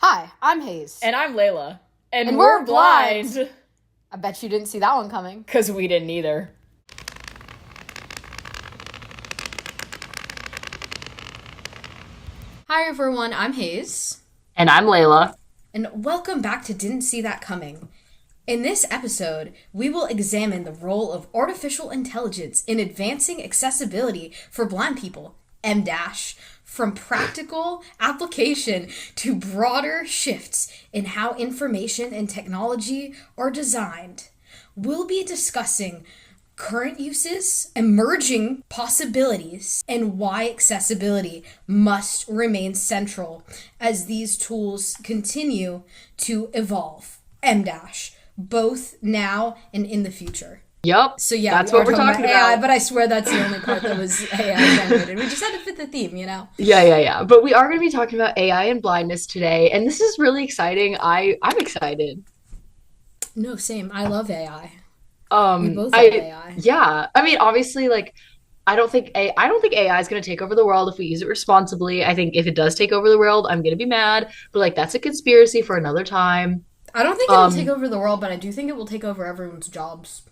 Hi, I'm Hayes. And I'm Layla. And we're we're blind. I bet you didn't see that one coming. Because we didn't either. Hi everyone, I'm Hayes. And I'm Layla. And welcome back to Didn't See That Coming. In this episode, we will examine the role of artificial intelligence in advancing accessibility for blind people, M-, from practical application to broader shifts in how information and technology are designed. We'll be discussing current uses, emerging possibilities, and why accessibility must remain central as these tools continue to evolve, M-, both now and in the future. Yup. So yeah, that's what we're talking about. AI, but I swear that's the only part that was AI generated. We just had to fit the theme, you know? Yeah. But we are going to be talking about AI and blindness today. And this is really exciting. I'm excited. No, same. I love AI. We both love AI. Yeah. I mean, obviously, like, I don't think AI is going to take over the world if we use it responsibly. I think if it does take over the world, I'm going to be mad. But, like, that's a conspiracy for another time. I don't think it will take over the world, but I do think it will take over everyone's jobs.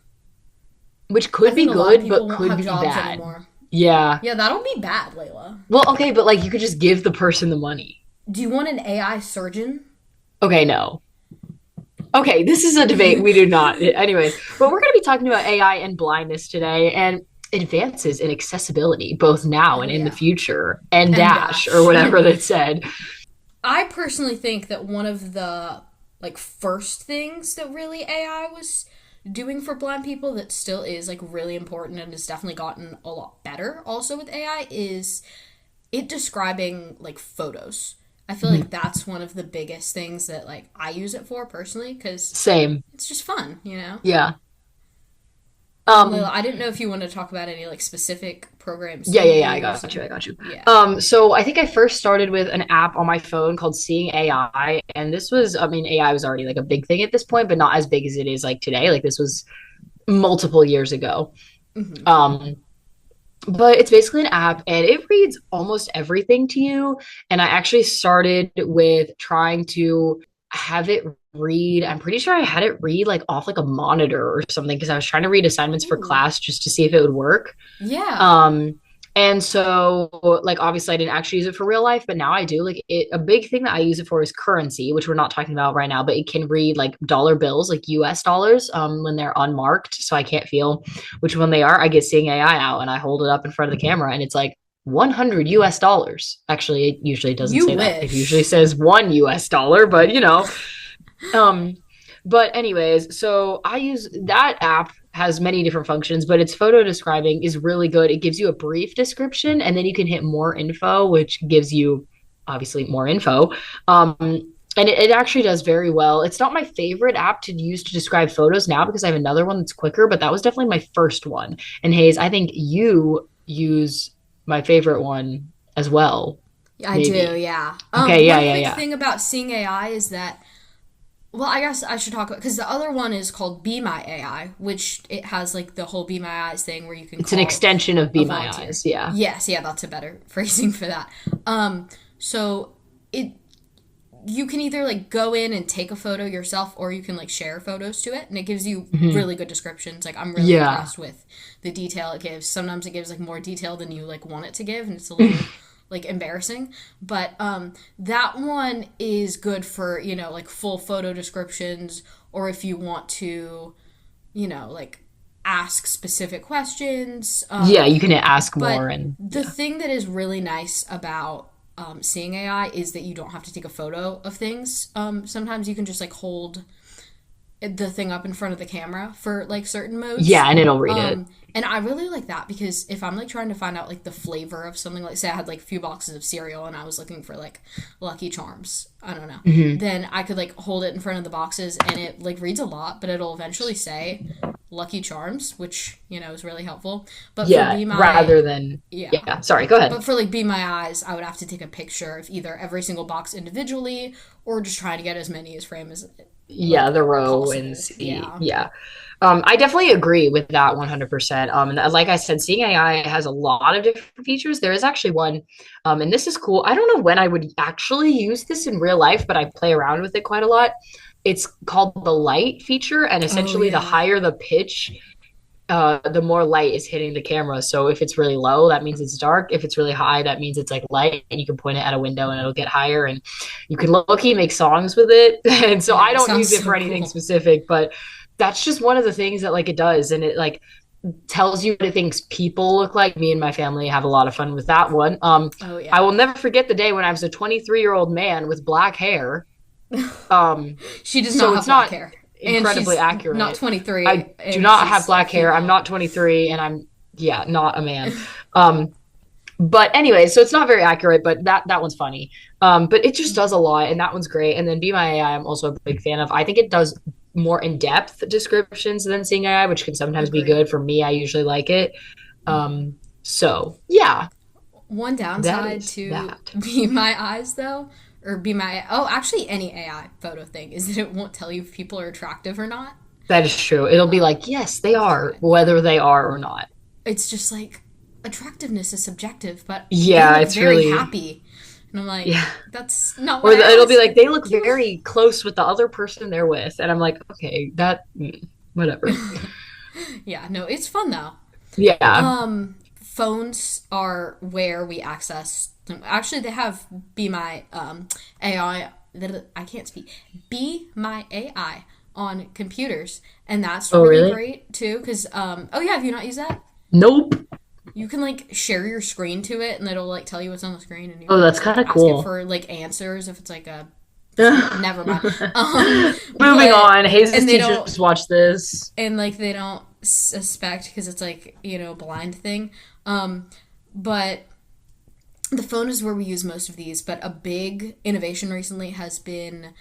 Which could be good, but could be bad. Anymore. Yeah. Yeah, that'll be bad, Layla. Well, okay, but, like, you could just give the person the money. Do you want an AI surgeon? Okay, no. Okay, this is a debate we do not. Anyways, but we're going to be talking about AI and blindness today and advances in accessibility, both now and in the future, and dash, or whatever that said. I personally think that one of the, like, first things that really AI was doing for blind people that still is, like, really important and has definitely gotten a lot better also with AI is it describing, like, photos. I feel like that's one of the biggest things that, like, I use it for personally because it's just fun, you know? Yeah. Layla, I didn't know if you wanted to talk about any, like, specific programs. Yeah, I got you. Yeah. So I think I first started with an app on my phone called Seeing AI, and this was, I mean, AI was already, like, a big thing at this point, but not as big as it is, like, today. Like, this was multiple years ago. But it's basically an app and it reads almost everything to you. And I actually started with trying to have it read. I'm pretty sure I had it read like off like a monitor or something because I was trying to read assignments for class just to see if it would work. Yeah. And so, like, obviously I didn't actually use it for real life, but now I do. Like, a big thing that I use it for is currency, which we're not talking about right now, but it can read, like, dollar bills, like US dollars, when they're unmarked, so I can't feel which one they are. I get Seeing AI out, and I hold it up in front of the camera, and it's like, 100 US dollars. Actually, it usually doesn't say that. It usually says 1 US dollar, but, you know. But anyways, so I use that app has many different functions, but its photo describing is really good. It gives you a brief description and then you can hit more info, which gives you obviously more info. And it actually does very well. It's not my favorite app to use to describe photos now because I have another one that's quicker, but that was definitely my first one. And Hayes, I think you use my favorite one as well. I do, yeah. Okay, yeah. One quick thing about Seeing AI is that, well, I guess I should talk about, because the other one is called Be My AI, which it has, like, the whole Be My Eyes thing where you can It's an extension of Be My Eyes, yeah. Yes, yeah, that's a better phrasing for that. So you can either, like, go in and take a photo yourself or you can, like, share photos to it, and it gives you really good descriptions. Like, I'm really impressed with the detail it gives. Sometimes it gives, like, more detail than you, like, want it to give, and it's a little... like embarrassing, but that one is good for, you know, like full photo descriptions, or if you want to, you know, like ask specific questions. You can ask more. And the thing that is really nice about Seeing AI is that you don't have to take a photo of things. Sometimes you can just like hold the thing up in front of the camera for like certain modes. Yeah, and it'll read it. And I really like that because if I'm like trying to find out like the flavor of something, like say I had like a few boxes of cereal and I was looking for like Lucky Charms, I don't know, then I could like hold it in front of the boxes and it like reads a lot, but it'll eventually say Lucky Charms, which, is really helpful. But for Yeah, Be My rather than yeah. yeah. Sorry, go ahead. But for like Be My Eyes, I would have to take a picture of either every single box individually or just try to get as many as frame as Yeah, like the row and possible. see. Yeah. Yeah. I definitely agree with that 100%. And like I said, seeing AI has a lot of different features. There is actually one, and this is cool. I don't know when I would actually use this in real life, but I play around with it quite a lot. It's called the light feature, and Oh essentially, the yeah. higher the pitch, the more light is hitting the camera. So if it's really low, that means it's dark. If it's really high, that means it's like light, and you can point it at a window and it'll get higher. And you can low-key make songs with it. And so Yeah, I it don't use sounds it for so anything cool. specific, but that's just one of the things that like it does. And it like tells you what it thinks people look like. Me and my family have a lot of fun with that one. Oh I yeah. will never forget the day when I was a 23-year-old man with black hair. Um, She does not so have it's black not hair. And incredibly she's not accurate. 23 I do and not have she's a black hair. I'm female. not 23 and I'm yeah, not a man. Um but anyway, so it's not very accurate, but that one's funny. But it just does a lot and that one's great. And then Be My AI I'm also a big fan of. I think it does more in-depth descriptions than Seeing AI, which can sometimes be Agree. good. For me, I usually like it. So yeah, One that downside is to that. Be My Eyes, though, or Be My oh, actually any AI photo thing is that it won't tell you if people are attractive or not. That is true. It'll be Um, like, yes, they I've are, tried. whether they are or not. It's just like attractiveness is subjective, but they Yeah, look it's very really happy, and I'm like, yeah. that's not what Or I it'll be asked. like they Thank look you. very close with the other person they're with, and I'm like, okay, whatever. Yeah, no, it's fun though. Yeah. Phones are where we access. Actually, they have Be My AI. I can't speak. Be My AI on computers, and that's Oh, really really? great too. Because oh yeah, have you not used that? Nope. You can like share your screen to it, and it'll like tell you what's on the screen, and you Oh, can that's just kind like of ask it cool. for like answers if it's like a Moving never mind. But on. Hayes' and they don't teachers watch this. and like they don't suspect because it's like a blind thing. But the phone is where we use most of these. But a big innovation recently has been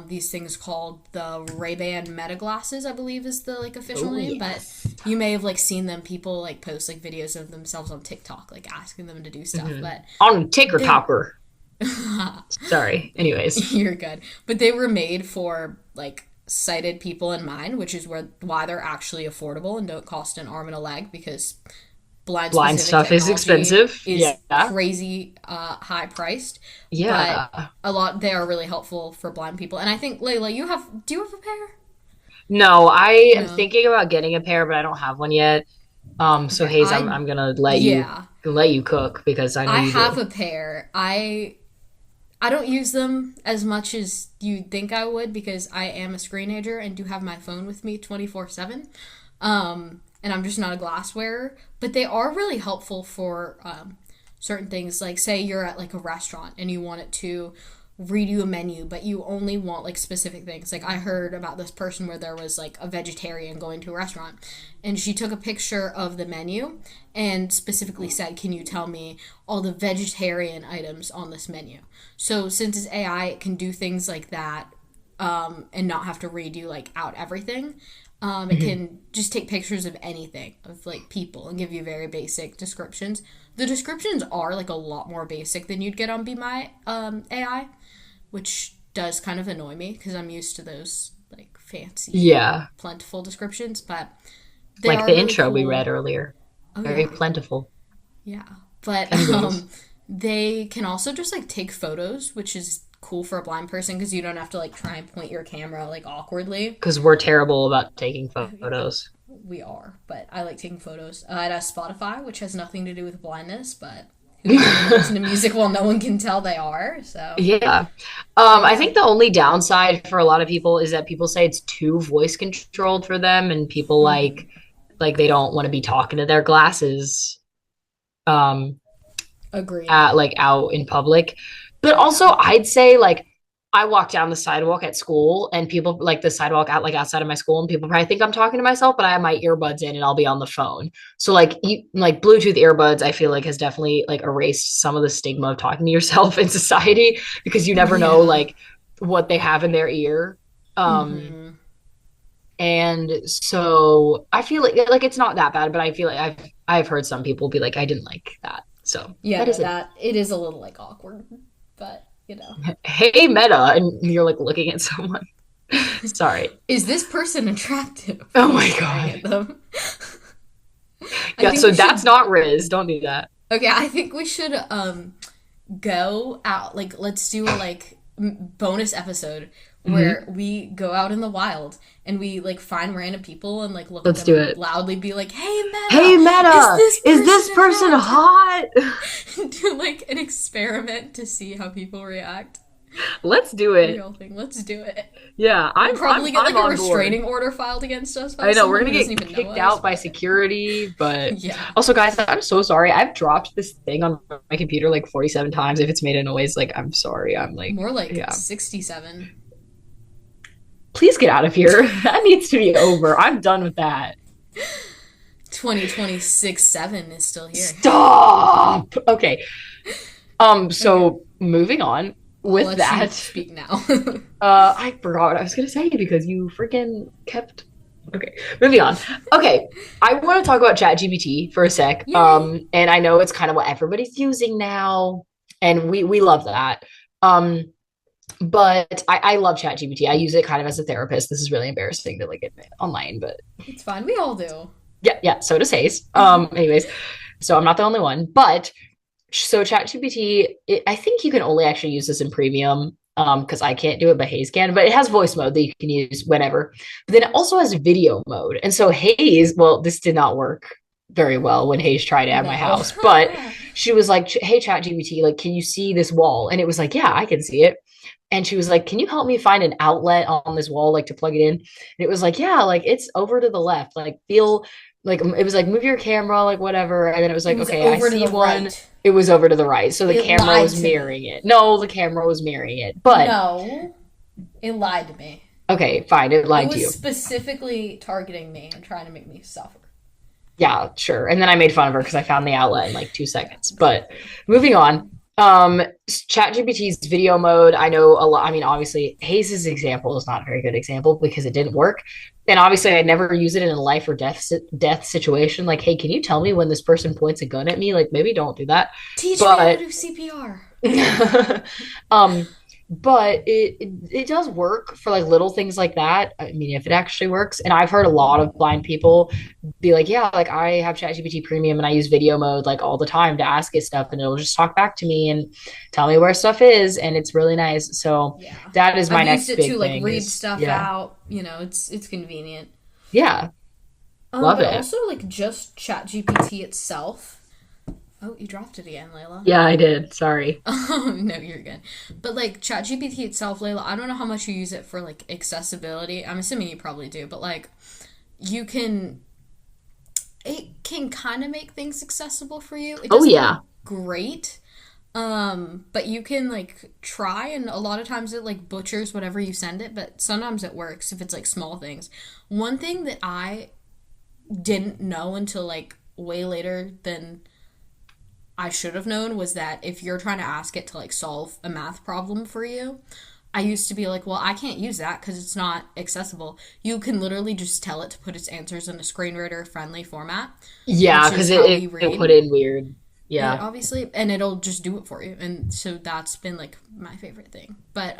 these things called the Ray-Ban Meta glasses, I believe is the like official Oh, name. But yes. you may have like seen them. People like post like videos of themselves on TikTok, like asking them to do stuff. Hmm. But On Ticker they Topper. Sorry. Anyways. you're good. But they were made for like sighted people in mind, which is why they're actually affordable and don't cost an arm and a leg because blind Blind specific stuff is technology expensive. is Yeah. crazy high priced. But Yeah. they are really helpful for blind people. And I think Layla, do you have a pair? No, I am No. thinking about getting a pair, but I don't have one yet. So Okay. Hayes, I'm gonna Yeah. let you cook because I know I you have do. a pair. I don't use them as much as you'd think I would because I am a screenager and do have my phone with me 24/7. And I'm just not a glass wearer. But they are really helpful for certain things. Like, say you're at like a restaurant and you want it to read you a menu, but you only want like specific things. Like, I heard about this person where there was like a vegetarian going to a restaurant and she took a picture of the menu and specifically said, can you tell me all the vegetarian items on this menu? So since it's AI, it can do things like that and not have to read you like out everything. It Mhm. can just take pictures of anything, of like people, and give you very basic descriptions. The descriptions are like a lot more basic than you'd get on Be My AI, which does kind of annoy me because I'm used to those like fancy, Yeah, plentiful descriptions. But they like are the really intro we read cool. earlier. Oh Very yeah, plentiful. yeah. But Anyways, they can also just like take photos, which is cool for a blind person because you don't have to like try and point your camera like awkwardly. because we're terrible about taking Yeah, photos. we are, but I like taking photos. It has Spotify, which has nothing to do with blindness, but who doesn't listen to music while no one can tell they are? So Yeah. I yeah. think the only downside for a lot of people is that people say it's too voice controlled for them and people like they don't want to be talking to their glasses um Agreed. at like out in public. But also I'd say like I walk down the sidewalk at school and people like the sidewalk out like outside of my school and people probably think I'm talking to myself, but I have my earbuds in and I'll be on the phone. So like Bluetooth earbuds, I feel like has definitely like erased some of the stigma of talking to yourself in society because you never know Yeah. like what they have in their ear. Um Mm-hmm. And so I feel like it's not that bad, but I feel like I've heard some people be like, I didn't like that. So Yeah, that no, is it. that it is a little like awkward, but you know. Hey, Meta, and you're like looking at someone. Sorry. Is this person attractive? Oh You're my staring God. at them. I Yeah, think so we that's should. not Riz. Don't do that. Okay, I think we should go out. Like, let's do a like bonus episode Hmm. where we go out in the wild and we like find random people and like look at Let's them do and it. loudly be like, "Hey, Hey, Meta, is Meta, this is person this person attractive?" hot? Do like an experiment to see how people react. Let's do it. Real thing. Let's do it. Yeah, We'll I'm probably I'm get I'm like a on board. restraining order filed against us by I know we're someone who gonna doesn't get even know kicked us, out by but security, but yeah. also, guys, I'm so sorry. I've dropped this thing on my computer like 47 times. If it's made a noise, like I'm sorry. I'm like, More like yeah. 67. Please get out of here. That needs to be over. I'm done with that. 2026 7 is still here. Stop. Okay. Okay. So moving on I'll with let you that. speak now. I forgot what I was gonna say because you freaking kept. Okay, moving on. Okay, I want to talk about ChatGPT for a sec. Yay. And I know it's kind of what everybody's using now, and we love that. Um, but I love ChatGPT. I use it kind of as a therapist. This is really embarrassing to like admit online, but It's fine. We all do. yeah. So does Hayes. Anyways, so I'm not the only one, but so ChatGPT, I think you can only actually use this in premium because I can't do it, but Hayes can. But it has voice mode that you can use whenever. But then it also has video mode. And so Hayes, well, this did not work very well when Hayes tried it at my No. house, but she was like, "Hey, ChatGPT, like, can you see this wall?" And it was like, "Yeah, I can see it." And she was like, "Can you help me find an outlet on this wall, like to plug it in?" And it was like, "Yeah, like it's over to the left. Like feel like it was like move your camera, like whatever." And then it was It like, was "Okay, I over to see the one." right. It was over to the right. So the It camera lied was to me. mirroring it. No, the camera was mirroring it. But No. It lied to me. okay, fine. It It lied to was you. specifically targeting me and trying to make me suffer. Yeah, sure. And then I made fun of her because I found the outlet in like 2 seconds. But Exactly. moving on. ChatGPT's video mode, I know a lot. I mean, obviously, Hayes's example is not a very good example because it didn't work. And obviously, I never use it in a life or death situation. Like, hey, can you tell me when this person points a gun at me? Like, maybe don't do that. Teach me how to But do CPR. um but it does work for like little things like that. I mean, if it actually works. And I've heard a lot of blind people be like, yeah, like I have ChatGPT premium and I use video mode like all the time to ask it stuff and it'll just talk back to me and tell me where stuff is and it's really nice. So Yeah. that is my I've used next it to big like thing read is stuff yeah. out. You know, it's convenient. Yeah, love But it. also like just ChatGPT itself. Oh, you dropped it again, Layla. Yeah, I did. Sorry. No, you're good. But like ChatGPT itself, Layla, I don't know how much you use it for like accessibility. I'm assuming you probably do, but like you can it can kind of make things accessible for you. It Oh doesn't work yeah. great. But you can like try and a lot of times it like butchers whatever you send it, but sometimes it works if it's like small things. One thing that I didn't know until like way later than I should have known was that if you're trying to ask it to like solve a math problem for you, I used to be like, well, I can't use that because it's not accessible. You can literally just tell it to put its answers in a screen reader friendly format, Yeah, which because is how we it'll put read. in weird. It Yeah. obviously, and it'll just do it for you. And so that's been like my favorite thing. But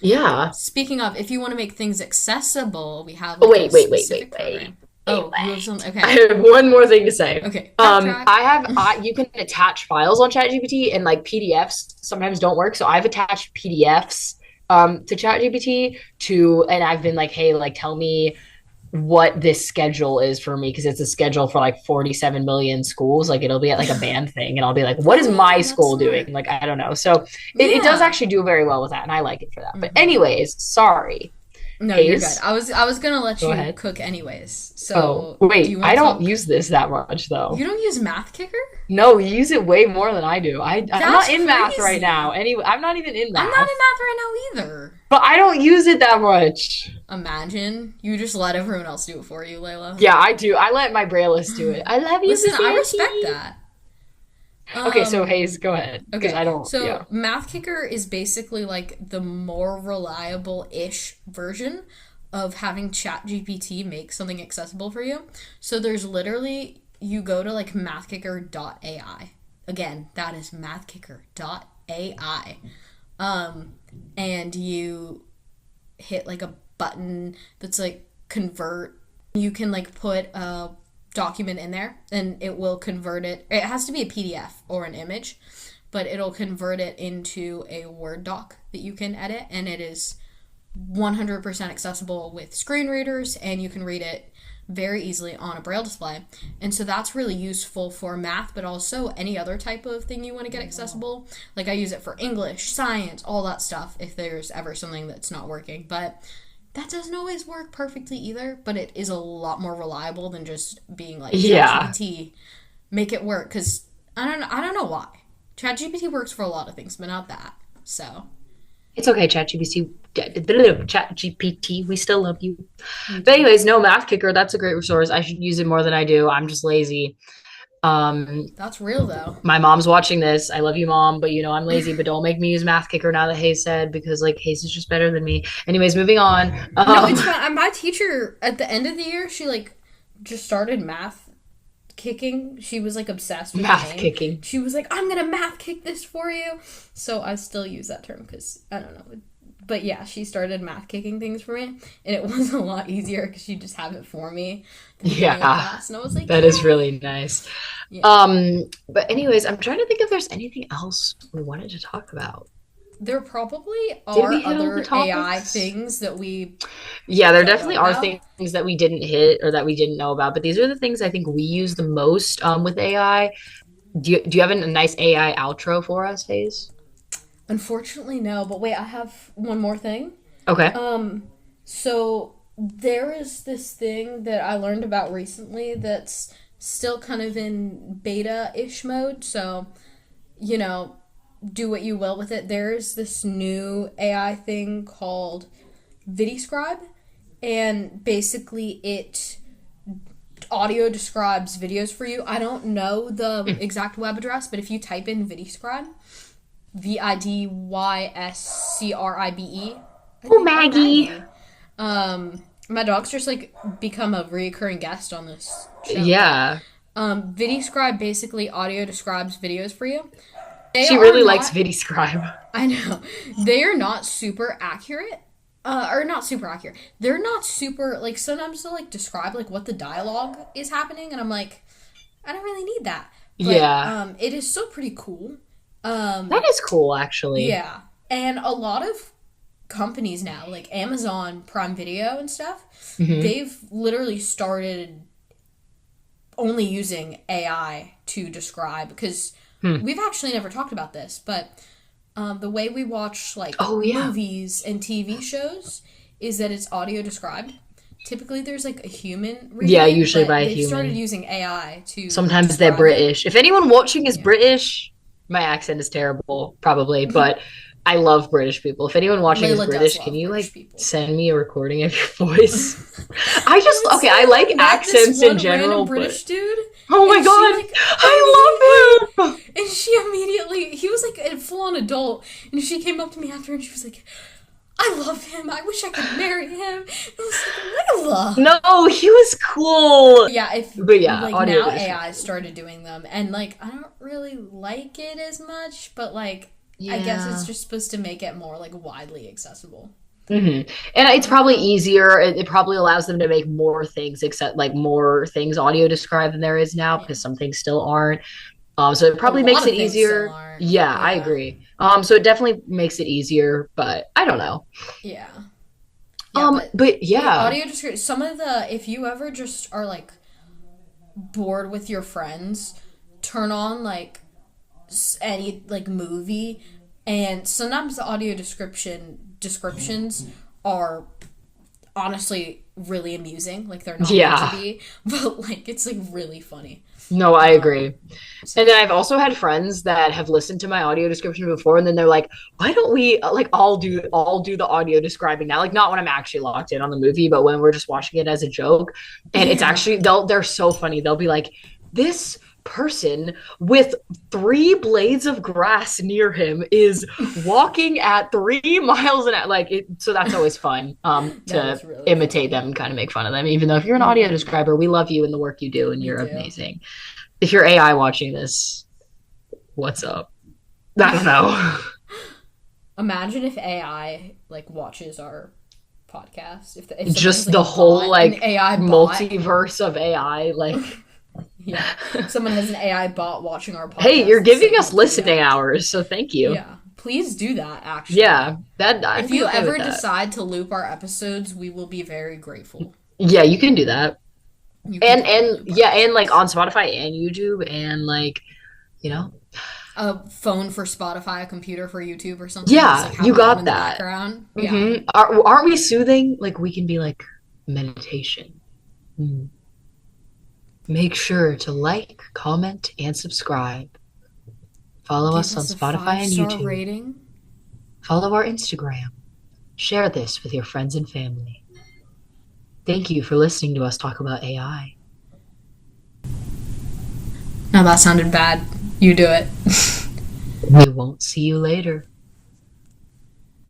Yeah. speaking of, if you want to make things accessible, we have Oh, like a wait, specific program. Oh, you have some? I Okay. have one more thing to say. Okay. Backtrack. You can attach files on ChatGPT and like PDFs sometimes don't work. So I've attached PDFs to ChatGPT and I've been like, hey, like tell me what this schedule is for me because it's a schedule for like 47 million schools. Like it'll be at like a band thing and I'll be like, what is my Oh, that's school doing? smart. Like, I don't know. So it does Yeah. actually do very well with that and I like it for that. But Hmm. anyways, sorry. No, you're good. Hayes, I was gonna let go you ahead. cook anyways. Oh, So, do wait, you I want to don't talk? use this that much though. You don't use Math Kicker? No, you use it way more than I do. I'm not That's in math right now. crazy. Anyway, I'm not even in I'm not math, in math right now either. but I don't use it that much. Imagine you just let everyone else do it for you, Layla. Yeah, I do. I let my brailleist do it. I love you, Listen, Miss I respect Auntie. that. Okay, so Um, Hayes, go ahead because okay. I don't. So, Yeah. Math Kicker is basically like the more reliable-ish version of having ChatGPT make something accessible for you. So there's literally, you go to like mathkicker.ai. Again, that is mathkicker.ai. And you hit like a button that's like convert. You can like put a document in there and it will convert it. It has to be a PDF or an image, but it'll convert it into a Word doc that you can edit, and it is 100% accessible with screen readers, and you can read it very easily on a braille display. And so that's really useful for math, but also any other type of thing you want to get accessible. Like I use it for English, science, all that stuff if there's ever something that's not working. But that doesn't always work perfectly either, but it is a lot more reliable than just being like, ChatGPT, make it work. Because I don't know why. ChatGPT works for a lot of things, but not that. So It's okay, ChatGPT, we still love you. But anyways, no, Math Kicker, that's a great resource. I should use it more than I do. I'm just lazy. That's real though. My mom's watching this. I love you, Mom, but I'm lazy. But don't make me use Math Kicker now that Hayes said, because like Hayes is just better than me. Anyways, moving on. No, it's fine. My teacher at the end of the year, she like just started math kicking. She was like obsessed with math kicking. She was like, I'm gonna math kick this for you. So I still use that term because I don't know. But yeah, she started math kicking things for me, and it was a lot easier because she just have it for me. Yeah, class, and I was like, that is really nice. Yeah. But anyways, I'm trying to think if there's anything else we wanted to talk about. There probably are other AI things that we. Yeah, there definitely are things that we didn't hit or that we didn't know about, but these are the things I think we use the most with AI. Do you have a nice AI outro for us, Hayes? Unfortunately, no. But wait, I have one more thing. Okay. So there is this thing that I learned about recently that's still kind of in beta-ish mode. So, do what you will with it. There's this new AI thing called VidiScribe, and basically it audio describes videos for you. I don't know the exact web address, but if you type in VidiScribe, VIDYSCRIBE. Oh, Maggie. My dog's just like become a recurring guest on this show. Yeah. VidiScribe basically audio describes videos for you. She really likes VidiScribe. I know. They are not super accurate. Or not super accurate. They're not super, like, sometimes they'll, like, describe, like, what the dialogue is happening, and I'm like, I don't really need that. But, yeah. It is still pretty cool. That is cool, actually. Yeah. And a lot of companies now, like Amazon Prime Video and stuff, they've literally started only using AI to describe, because we've actually never talked about this, but the way we watch movies and TV shows is that it's audio described. Typically, there's like a human reading. Yeah, usually by a human. They've started using AI to. Sometimes they're British. If anyone watching is British, my accent is terrible, probably, but I love British people. If anyone watching is British, can you send me a recording of your voice? I like accents in general. British dude. Oh my god, I love him. And she immediately, he was like a full-on adult, and she came up to me after and she was like, I love him. I wish I could marry him. And I was like, Layla. No, he was cool. Yeah, now AI started doing them, and like I don't really like it as much, but like I guess it's just supposed to make it more like widely accessible. Mm-hmm. And it's probably easier. It probably allows them to make more things, except like more things audio described than there is now, because some things still aren't. So it probably makes it easier. Yeah, I agree. So it definitely makes it easier, but I don't know. Yeah. But audio description. Some of if you ever just are like bored with your friends, turn on like any like movie, and sometimes the audio descriptions are honestly really amusing. Like they're not meant to be, but like it's like really funny. No, I agree. And then I've also had friends that have listened to my audio description before, and then they're like, why don't we like all do the audio describing now? Like not when I'm actually locked in on the movie, but when we're just watching it as a joke. And it's actually they're so funny. They'll be like, this person with 3 blades of grass near him is walking at 3 miles an hour. Like it, so that's always fun to really imitate funny. them and kind of make fun of them. Even though if you're an audio describer, we love you and the work you do, and you're amazing. If you're AI watching this, what's up? I don't know. Imagine if AI like watches our podcast. If just the whole like AI multiverse of AI, like yeah, someone has an AI bot watching our podcast. Hey, you're giving us listening hours, so thank you. Yeah, please do that. Actually, yeah, if you ever decide to loop our episodes, we will be very grateful. Yeah, you can do that. And like on Spotify and YouTube and like, you know, a phone for Spotify, a computer for YouTube or something. Yeah, like you got that. Mm-hmm. Yeah. Aren't we soothing? Like we can be like meditation. Make sure to like, comment, and subscribe. Follow us on Spotify and YouTube. Rating. Follow our Instagram. Share this with your friends and family. Thank you for listening to us talk about AI. Now that sounded bad. You do it. We won't see you later.